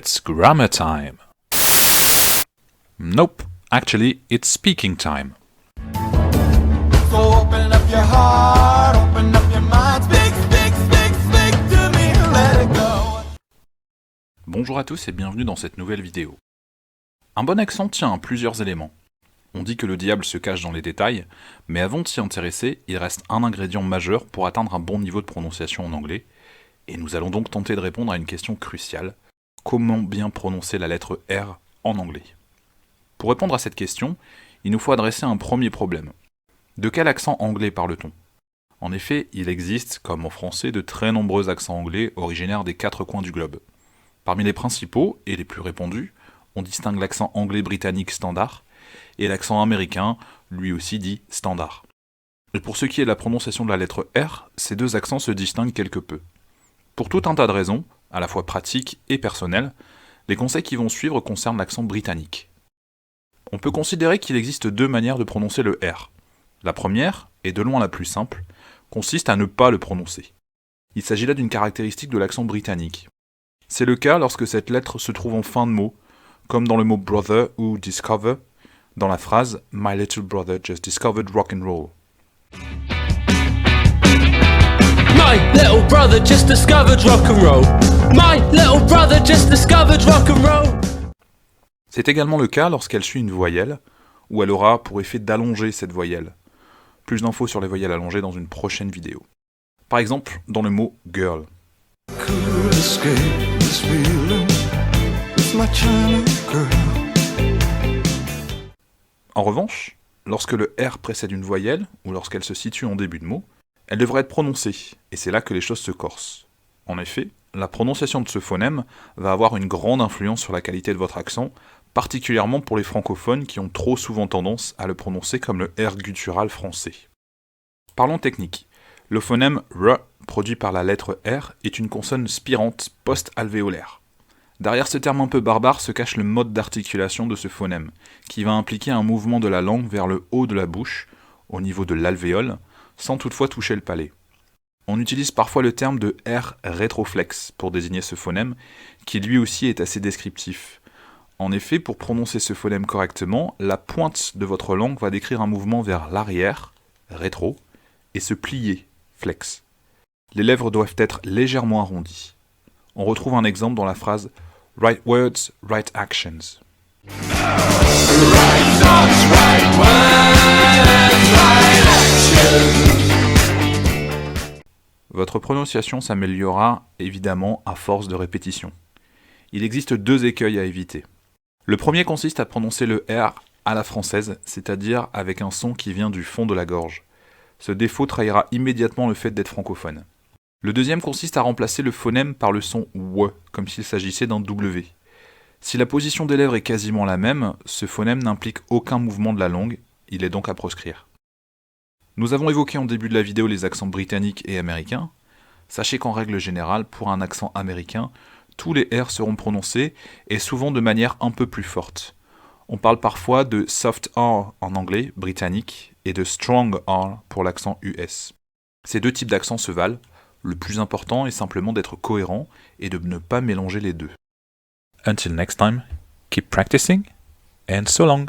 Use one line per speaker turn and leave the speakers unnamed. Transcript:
It's grammar time. Nope, actually, it's speaking time.
So open up your heart, open up your mind, speak, speak, speak, speak to me, let it go.
Bonjour à tous et bienvenue dans cette nouvelle vidéo. Un bon accent tient à plusieurs éléments. On dit que le diable se cache dans les détails, mais avant de s'y intéresser, il reste un ingrédient majeur pour atteindre un bon niveau de prononciation en anglais, et nous allons donc tenter de répondre à une question cruciale. Comment bien prononcer la lettre R en anglais? Pour répondre à cette question, il nous faut adresser un premier problème. De quel accent anglais parle-t-on? En effet, il existe, comme en français, de très nombreux accents anglais originaires des 4 coins du globe. Parmi les principaux, et les plus répandus, on distingue l'accent anglais britannique standard, et l'accent américain, lui aussi dit standard. Et pour ce qui est de la prononciation de la lettre R, ces deux accents se distinguent quelque peu. Pour tout un tas de raisons, à la fois pratiques et personnelles, les conseils qui vont suivre concernent l'accent britannique. On peut considérer qu'il existe deux manières de prononcer le R. La première, et de loin la plus simple, consiste à ne pas le prononcer. Il s'agit là d'une caractéristique de l'accent britannique. C'est le cas lorsque cette lettre se trouve en fin de mot, comme dans le mot brother ou discover, dans la phrase « My little brother just discovered rock and roll ».
My little brother just discovered rock and roll. My little brother just discovered rock and roll.
C'est également le cas lorsqu'elle suit une voyelle, ou elle aura pour effet d'allonger cette voyelle. Plus d'infos sur les voyelles allongées dans une prochaine vidéo. Par exemple, dans le mot girl. En revanche, lorsque le R précède une voyelle, ou lorsqu'elle se situe en début de mot, elle devrait être prononcée, et c'est là que les choses se corsent. En effet, la prononciation de ce phonème va avoir une grande influence sur la qualité de votre accent, particulièrement pour les francophones qui ont trop souvent tendance à le prononcer comme le R guttural français. Parlons technique. Le phonème R, produit par la lettre R, est une consonne spirante post-alvéolaire. Derrière ce terme un peu barbare se cache le mode d'articulation de ce phonème, qui va impliquer un mouvement de la langue vers le haut de la bouche, au niveau de l'alvéole, sans toutefois toucher le palais. On utilise parfois le terme de R rétroflexe pour désigner ce phonème, qui lui aussi est assez descriptif. En effet, pour prononcer ce phonème correctement, la pointe de votre langue va décrire un mouvement vers l'arrière, rétro, et se plier, flex. Les lèvres doivent être légèrement arrondies. On retrouve un exemple dans la phrase « Right words, right actions ».
Right thoughts, right words, right action.
Votre prononciation s'améliorera évidemment à force de répétition. Il existe deux écueils à éviter. Le premier consiste à prononcer le R à la française, c'est-à-dire avec un son qui vient du fond de la gorge. Ce défaut trahira immédiatement le fait d'être francophone. Le deuxième consiste à remplacer le phonème par le son W, comme s'il s'agissait d'un W. Si la position des lèvres est quasiment la même, ce phonème n'implique aucun mouvement de la langue, il est donc à proscrire. Nous avons évoqué en début de la vidéo les accents britanniques et américains. Sachez qu'en règle générale, pour un accent américain, tous les R seront prononcés et souvent de manière un peu plus forte. On parle parfois de soft R en anglais britannique et de strong R pour l'accent US. Ces deux types d'accents se valent. Le plus important est simplement d'être cohérent et de ne pas mélanger les deux. Until next time, keep practicing and so long.